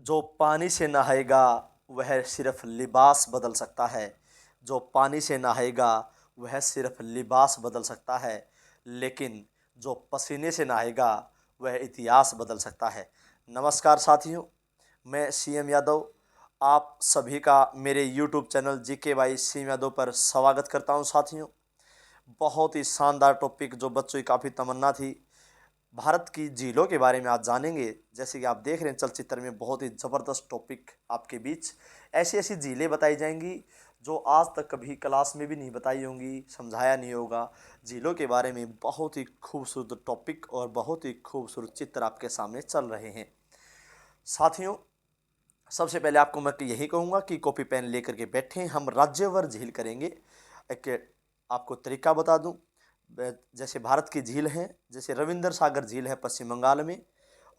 जो पानी से नहाएगा वह सिर्फ लिबास बदल सकता है। जो पानी से नहाएगा वह सिर्फ लिबास बदल सकता है, लेकिन जो पसीने से नहाएगा वह इतिहास बदल सकता है। नमस्कार साथियों, मैं सीएम यादव आप सभी का मेरे YouTube channel GK by CM Yadav पर स्वागत करता हूं। साथियों, बहुत ही शानदार टॉपिक जो बच्चों की काफ़ी तमन्ना थी, भारत की झीलों के बारे में आज जानेंगे। जैसे कि आप देख रहे हैं चलचित्र में, बहुत ही ज़बरदस्त टॉपिक आपके बीच। ऐसी ऐसी झीलें बताई जाएंगी जो आज तक कभी क्लास में भी नहीं बताई होंगी, समझाया नहीं होगा। झीलों के बारे में बहुत ही खूबसूरत टॉपिक और बहुत ही खूबसूरत चित्र आपके सामने चल रहे हैं। साथियों, सबसे पहले आपको मैं यही कहूँगा कि कॉपी पेन लेकर के बैठें, हम राज्यवार झील करेंगे। एक आपको तरीका बता दूं, जैसे भारत की झील हैं, जैसे रविंद्र सागर झील है पश्चिम बंगाल में,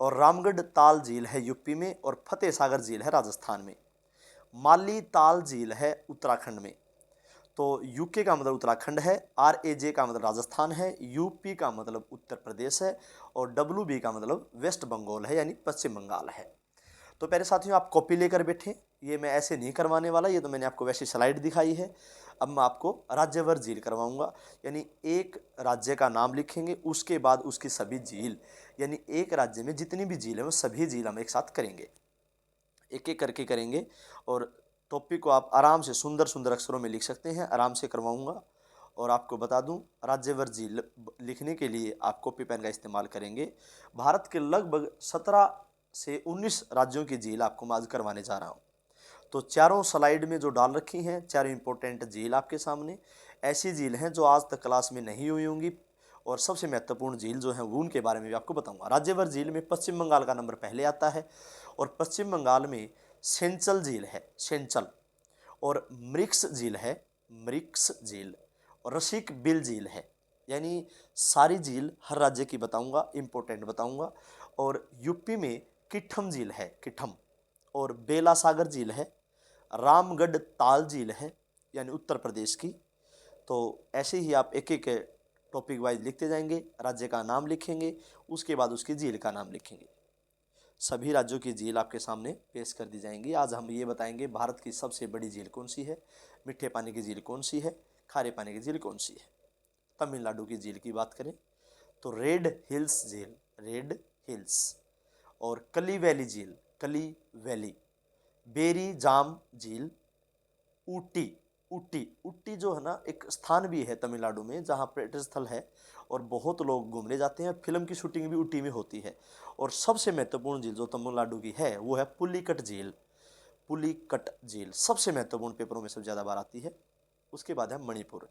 और रामगढ़ ताल झील है यूपी में, और फतेह सागर झील है राजस्थान में। माली ताल झील है उत्तराखंड में। तो यूके का मतलब उत्तराखंड है, RAJ का मतलब राजस्थान है, यूपी का मतलब उत्तर प्रदेश है, और WB का मतलब वेस्ट बंगाल है, यानी पश्चिम बंगाल है। तो पहले साथियों, आप कॉपी लेकर बैठे। ये मैं ऐसे नहीं करवाने वाला, ये तो मैंने आपको वैसी स्लाइड दिखाई है। अब मैं आपको राज्यभर झील करवाऊंगा, यानी एक राज्य का नाम लिखेंगे, उसके बाद उसकी सभी झील, यानी एक राज्य में जितनी भी झील है वो सभी झील हम एक साथ करेंगे, एक एक करके करेंगे। और टॉपिक को आप आराम से सुंदर सुंदर अक्षरों में लिख सकते हैं, आराम से करवाऊंगा। और आपको बता दूं, राज्यभर झील लिखने के लिए आप कॉपी पेन का इस्तेमाल करेंगे। भारत के लगभग 17 से 19 राज्यों की झील आपको मैं आज करवाने जा रहा हूँ। तो चारों स्लाइड में जो डाल रखी हैं, चारों इंपॉर्टेंट झील आपके सामने ऐसी झील हैं जो आज तक क्लास में नहीं हुई होंगी। और सबसे महत्वपूर्ण झील जो है वो उनके बारे में भी आपको बताऊंगा। राज्यभर झील में पश्चिम बंगाल का नंबर पहले आता है, और पश्चिम बंगाल में सेंचल झील है, सेंचल। और मृक्स झील है, मृक्स झील। और रसिक बिल झील है। यानी सारी झील हर राज्य की बताऊंगा, इंपॉर्टेंट बताऊंगा। और यूपी में किठम झील है, किठम। और बेला सागर झील है। रामगढ़ ताल झील है, यानी उत्तर प्रदेश की। तो ऐसे ही आप एक एक टॉपिक वाइज लिखते जाएंगे, राज्य का नाम लिखेंगे, उसके बाद उसकी झील का नाम लिखेंगे। सभी राज्यों की झील आपके सामने पेश कर दी जाएंगी। आज हम ये बताएंगे भारत की सबसे बड़ी झील कौन सी है, मीठे पानी की झील कौन सी है, खारे पानी की झील कौन सी है। तमिलनाडु की झील की बात करें तो रेड हिल्स झील, रेड हिल्स। और कली वैली झील, कली वैली। बेरी जाम झील, ऊटी, ऊटी। ऊटी जो है ना, एक स्थान भी है तमिलनाडु में जहाँ पर्यटन स्थल है और बहुत लोग घूमने जाते हैं। फिल्म की शूटिंग भी ऊटी में होती है। और सबसे महत्वपूर्ण झील जो तमिलनाडु की है वो है पुलिकट झील, पुलिकट झील सबसे महत्वपूर्ण, पेपरों में सबसे ज़्यादा बार आती है। उसके बाद है मणिपुर,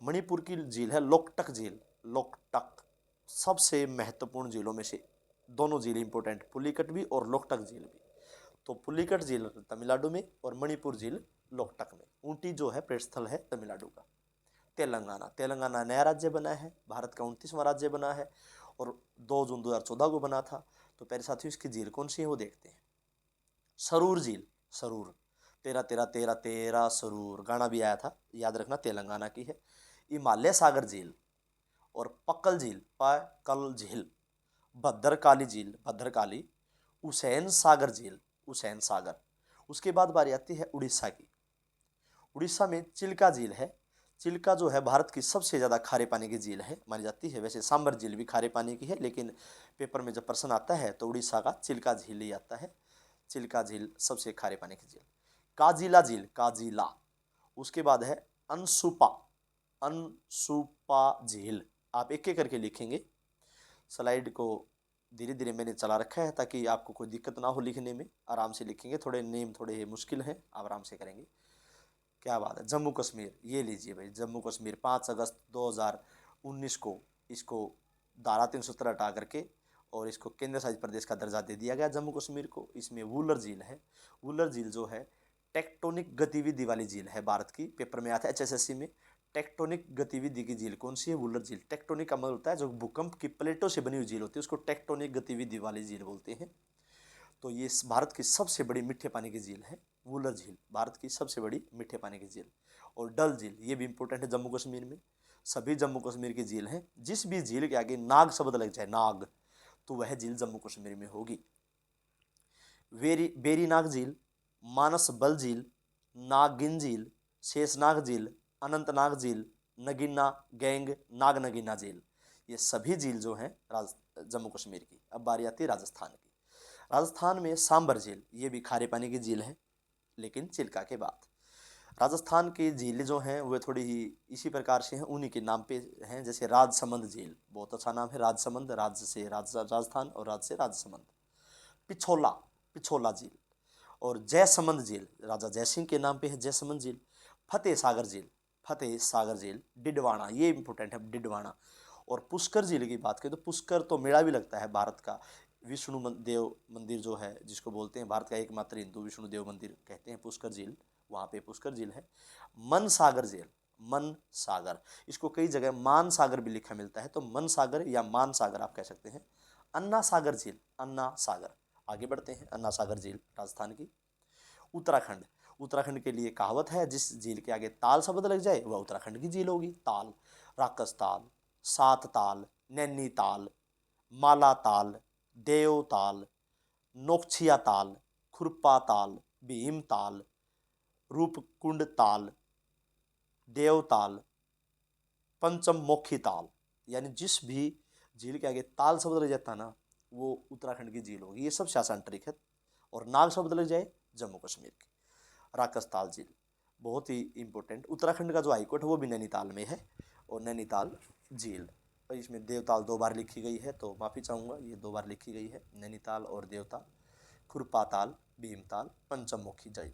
मणिपुर की झील है लोकटक झील, लोकटक। सबसे महत्वपूर्ण झीलों में से दोनों झील इंपॉर्टेंट, पुलिकट भी और लोकटक झील भी। तो पुलिकट झील तमिलनाडु में और मणिपुर झील लोकटक में। ऊटी जो है पर्यटन स्थल है तमिलनाडु का। तेलंगाना, तेलंगाना नया राज्य बना है, भारत का 29वां राज्य बना है, और 2 जून 2014 को बना था। तो पहले साथियों, इसकी झील कौन सी है वो देखते हैं। सरूर झील, सरूर। तेरा तेरा तेरा तेरा सरूर गाना भी आया था, याद रखना, तेलंगाना की है। हिमालय सागर झील और पक्कल झील, पक्कल झील। भद्रकाली झील, भद्रकाली। हुसैन सागर झील, हुसैन सागर। उसके बाद बारी आती है उड़ीसा की। उड़ीसा में चिल्का झील है। चिल्का जो है भारत की सबसे ज़्यादा खारे पानी की झील है मानी जाती है। वैसे सांबर झील भी खारे पानी की है, लेकिन पेपर में जब प्रश्न आता है तो उड़ीसा का चिल्का झील ही आता है। चिल्का झील सबसे खारे पानी की झील। काजिला झील, काजिला। उसके बाद है अनसुपा, अनसुपा झील। आप एक एक करके लिखेंगे। स्लाइड को धीरे धीरे मैंने चला रखा है ताकि आपको कोई दिक्कत ना हो लिखने में, आराम से लिखेंगे। थोड़े नेम थोड़े मुश्किल हैं, आप आराम से करेंगे। क्या बात है। जम्मू कश्मीर, ये लीजिए भाई, जम्मू कश्मीर 5 अगस्त 2019 को इसको धारा 317 हटा करके और इसको केंद्र शासित प्रदेश का दर्जा दे दिया गया जम्मू कश्मीर को। इसमें वुलर झील है। वुलर झील जो है टेक्टोनिक गतिविधि वाली झील है भारत की, पेपर में आता है HSSC में। टेक्टोनिक गतिविधि की झील कौन सी है? वुलर झील। टेक्टोनिक का मतलब होता है जो भूकंप की प्लेटों से बनी हुई झील होती है, उसको टेक्टोनिक गतिविधि वाली झील बोलते हैं। तो ये भारत की सबसे बड़ी मीठे पानी की झील है, वुलर झील, भारत की सबसे बड़ी मीठे पानी की झील। और डल झील, ये भी इंपॉर्टेंट है जम्मू कश्मीर में। सभी जम्मू कश्मीर की झील हैं, जिस भी झील के आगे नाग शब्द लग जाए, नाग, तो वह झील जम्मू कश्मीर में होगी। वेरीनाग झील, मानसबल झील, नागिन झील, शेषनाग झील, अनंतनाग झील, नगीना गैंग, नागनगीना झील। ये सभी झील जो हैं जम्मू कश्मीर की। अब बारी आती है राजस्थान की। राजस्थान में सांबर झील, ये भी खारे पानी की झील है लेकिन चिल्का के बाद। राजस्थान की झीलें जो हैं वे थोड़ी ही इसी प्रकार से हैं, उन्हीं के नाम पे हैं। जैसे राजसमंद झील, बहुत अच्छा नाम है राजसमंद, राज्य से राजस्थान और राज्य से राजसमंद। पिछोला, पिछोला झील। और जयसमंद झील, राजा जयसिंह के नाम पे है जयसमंद झील। फतेह सागर झील, फतेह सागर झील। डिडवाना, ये इंपॉर्टेंट है डिडवाना। और पुष्कर झील की बात करें तो पुष्कर तो मेला भी लगता है भारत का विष्णु देव मंदिर जो है, जिसको बोलते हैं भारत का एकमात्र हिंदू विष्णु देव मंदिर कहते हैं पुष्कर झील, वहाँ पे पुष्कर झील है। मन सागर झील, मन सागर, इसको कई जगह मान सागर भी लिखा मिलता है, तो मन सागर या मान सागर आप कह सकते हैं। अन्ना सागर झील, अन्ना सागर। आगे बढ़ते हैं, अन्ना सागर झील राजस्थान की। उत्तराखंड, उत्तराखंड के लिए कहावत है, जिस झील के आगे ताल शब्द लग जाए वह उत्तराखंड की झील होगी। ताल, राकस ताल, सात ताल, नैनीताल, माला ताल, देवताल, नोकछिया ताल, खुरपा ताल, भीम ताल, रूपकुंड ताल, देवताल, पंचमुखी ताल। यानी जिस भी झील के आगे ताल शब्द लग जाता है ना, वो उत्तराखंड की झील होगी। ये सब शासन ट्रिक है। और नाग शब्द लग जाए जम्मू कश्मीर की। राकसताल झील बहुत ही इंपॉर्टेंट। उत्तराखंड का जो हाईकोर्ट है वो भी नैनीताल में है। और नैनीताल झील, और इसमें देवताल 2 बार लिखी गई है, तो माफ़ी चाहूँगा, ये 2 बार लिखी गई है, नैनीताल और देवताल। खुरपाताल, भीमताल, पंचमुखी झील,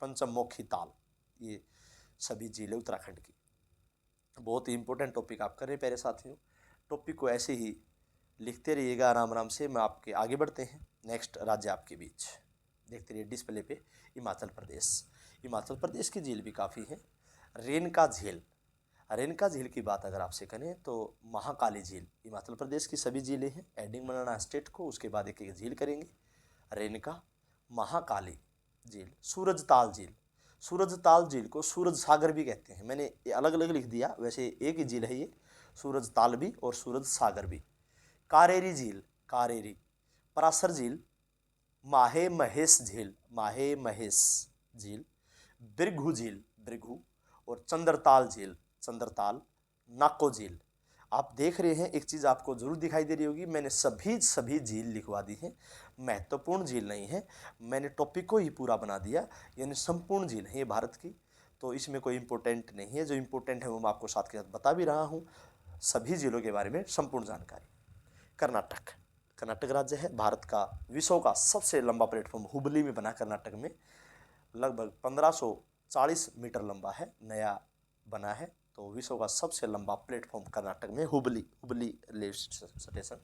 पंचमुखी ताल, ये सभी झीलें उत्तराखंड की। बहुत ही इंपॉर्टेंट टॉपिक आप कर रहे हैं प्यारे साथियों। टॉपिक को ऐसे ही लिखते रहिएगा आराम आराम से। मैं आपके आगे बढ़ते हैं नेक्स्ट राज्य आपके बीच। देखते रहिए डिस्प्ले पे हिमाचल प्रदेश। हिमाचल प्रदेश की झील भी काफ़ी है। रेणुका झील, रेणुका झील की बात अगर आपसे करें तो महाकाली झील, हिमाचल प्रदेश की सभी झीलें हैं। एडिंग बनाना स्टेट को, उसके बाद एक एक झील करेंगे। रेणुका, महाकाली झील, सूरजताल झील। सूरजताल झील को सूरज सागर भी कहते हैं। मैंने ये अलग अलग लिख दिया, वैसे एक ही झील है ये, सूरजताल भी और सूरज सागर भी। कारेरी झील, कारेरी। परासर झील, माहे महेश झील, माहे महेश झील। भृगु झील, भृगु। और चंद्रताल झील, चंद्रताल। नाको झील। आप देख रहे हैं एक चीज़ आपको जरूर दिखाई दे रही होगी, मैंने सभी झील लिखवा दी है। महत्वपूर्ण झील नहीं है, मैंने टॉपिक को ही पूरा बना दिया, यानी संपूर्ण झील है ये भारत की। तो इसमें कोई इंपॉर्टेंट नहीं है, जो इंपॉर्टेंट है वो मैं आपको साथ के साथ बता भी रहा हूँ। सभी झीलों के बारे में संपूर्ण जानकारी। कर्नाटक, कर्नाटक राज्य है भारत का विश्व का सबसे लंबा प्लेटफॉर्म हुबली में बना। कर्नाटक में लगभग 1540 मीटर लंबा है, नया बना है। तो विश्व का सबसे लंबा प्लेटफॉर्म कर्नाटक में हुबली, हुबली रेलवे स्टेशन।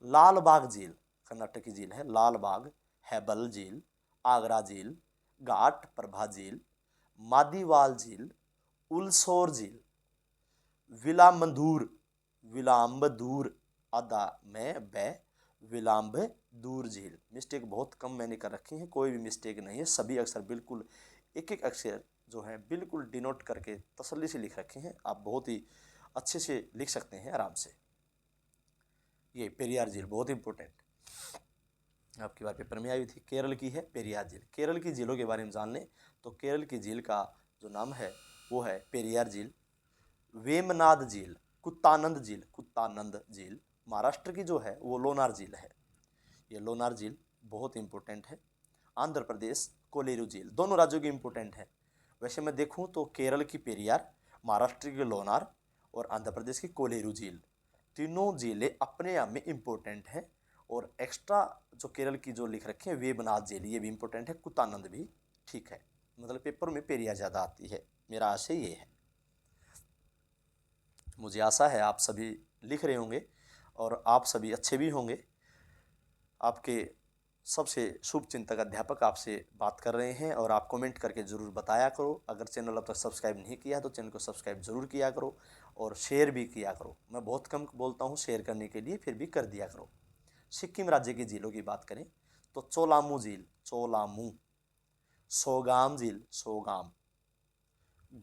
लाल बाग झील, कर्नाटक की झील है लाल बाग। हैबल झील, आगरा झील, घाट प्रभा झील, मादीवाल झील, उलसोर झील, विलामंदूर, विलाम्बदूर, आधा में बै, विलाम्ब दूर झील। मिस्टेक बहुत कम मैंने कर रखी है, कोई भी मिस्टेक नहीं है, सभी अक्षर बिल्कुल एक एक अक्षर जो है बिल्कुल डिनोट करके तसल्ली से लिख रखे हैं। आप बहुत ही अच्छे से लिख सकते हैं आराम से। ये पेरियार झील बहुत इंपॉर्टेंट, आपकी बार पेपर में आई थी। केरल की है पेरियार झील। केरल की झीलों के बारे में जान लें तो केरल की झील का जो नाम है वो है पेरियार झील। वेमनाद झील, कुत्तानंद झील, कुत्तानंद झील। महाराष्ट्र की जो है वो लोनार झील है। ये लोनार झील बहुत इंपॉर्टेंट है। आंध्र प्रदेश कोलेरू झील, दोनों राज्यों की इंपॉर्टेंट है। वैसे मैं देखूं तो केरल की पेरियार, महाराष्ट्र की लोनार और आंध्र प्रदेश की कोलेरू झील, तीनों झीलें अपने आप में इंपॉर्टेंट हैं। और एक्स्ट्रा जो केरल की जो लिख रखे हैं वेबनाथ झील, ये भी इंपॉर्टेंट है, कुत्तानंद भी ठीक है। मतलब पेपर में पेरियार ज़्यादा आती है, मेरा आशय ये है। मुझे आशा है आप सभी लिख रहे होंगे और आप सभी अच्छे भी होंगे। आपके सबसे शुभ चिंतक अध्यापक आपसे बात कर रहे हैं और आप कमेंट करके ज़रूर बताया करो। अगर चैनल अब तक सब्सक्राइब नहीं किया तो चैनल को सब्सक्राइब ज़रूर किया करो और शेयर भी किया करो। मैं बहुत कम बोलता हूँ शेयर करने के लिए, फिर भी कर दिया करो। सिक्किम राज्य की झीलों की बात करें तो चोलामू झील, चोलामू। सोगाम झील, सोगाम।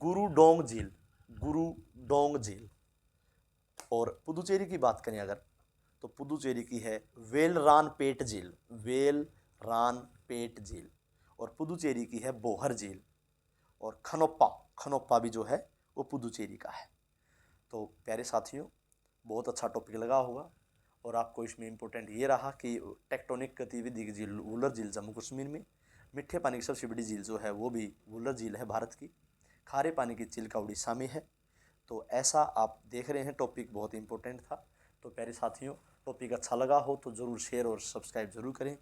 गुरुडोंग झील, गुरुडोंग झील। और पुदुचेरी की बात करें अगर तो पुदुचेरी की है वेलरानपेट झील, वेल रानपेट झील, और पुदुचेरी की है बोहर झील, और खनोप्पा भी जो है वो पुदुचेरी का है। तो प्यारे साथियों, बहुत अच्छा टॉपिक लगा होगा, और आपको इसमें इम्पोर्टेंट ये रहा कि टेक्टोनिक गतिविधि की झील वुलर झील जम्मू कश्मीर में, मीठे पानी की सबसे बड़ी झील जो है वो भी वुलर झील है भारत की, खारे पानी की चिल्का उड़ीसा में है। तो ऐसा आप देख रहे हैं, टॉपिक बहुत इंपॉर्टेंट था। तो प्यारे साथियों, टॉपिक अच्छा लगा हो तो ज़रूर शेयर और सब्सक्राइब जरूर करें।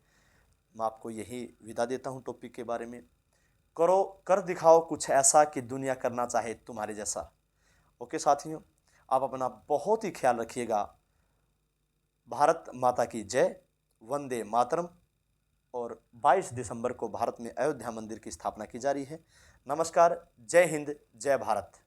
मैं आपको यही विदा देता हूँ टॉपिक के बारे में। करो, कर दिखाओ कुछ ऐसा कि दुनिया करना चाहे तुम्हारे जैसा। ओके साथियों, आप अपना बहुत ही ख्याल रखिएगा। भारत माता की जय, वंदे मातरम। और 22 दिसंबर को भारत में अयोध्या मंदिर की स्थापना की जा रही है। नमस्कार, जय हिंद, जय भारत।